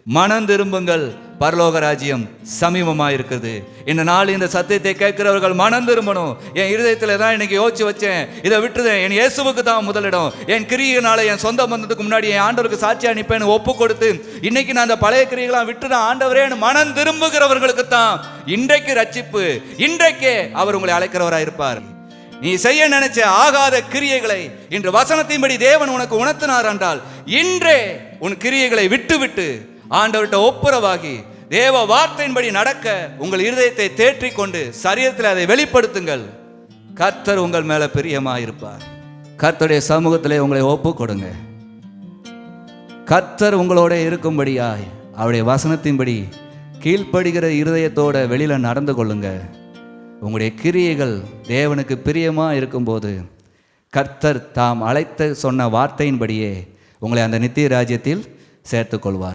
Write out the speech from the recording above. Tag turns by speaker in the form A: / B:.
A: மனம் திரும்புங்கள், பரலோக ராஜ்யம் சமீபமாக இருக்குது. இந்த நாள் இந்த சத்தியத்தை கேட்கிறவர்கள் மனம் திரும்பணும். என் இருதயத்தில் தான் இன்னைக்கு யோசிச்சு வச்சேன், இதை விட்டுதேன், என் இயேசுவுக்கு தான் முதலிடம், என் கிரியையினால என் சொந்த பந்தத்துக்கு முன்னாடி என் ஆண்டவருக்கு சாட்சியா நிற்பேன்னு ஒப்பு கொடுத்து இன்னைக்கு நான் அந்த பழைய கிரியைகளாம் விட்டுதான் ஆண்டவரேன்னு மனம் திரும்புகிறவர்களுக்கு தான் இன்றைக்கு ரட்சிப்பு. இன்றைக்கே அவர் உங்களை அழைக்கிறவராக இருப்பார். நீ செய்ய நினைச்ச ஆகாத கிரியைகளை இன்று வசனத்தின்படி தேவன் உனக்கு உணர்த்தினார் என்றால் இன்றே உன் கிரியைகளை விட்டு விட்டு ஆண்டவர்கிட்ட ஒப்புரவாகி தேவ வார்த்தையின்படி நடக்க உங்கள் இருதயத்தை தேற்றிக் கொண்டு சரீரத்தில் அதை வெளிப்படுத்துங்கள். கர்த்தர் உங்கள் மேல பிரியமாயிருப்பார். கர்த்தருடைய சமூகத்திலே உங்களை ஒப்பு கொடுங்க. கர்த்தர் உங்களோட இருக்கும்படியாய் அவருடைய வசனத்தின்படி கீழ்ப்படுகிற இருதயத்தோட வெளியில நடந்து கொள்ளுங்க. உங்களுடைய கிரியைகள் தேவனுக்கு பிரியமா இருக்கும்போது கர்த்தர் தாம் அழைத்த சொன்ன வார்த்தையின்படியே உங்களை அந்த நித்திய ராஜ்யத்தில் சேர்த்துக் கொள்வார்.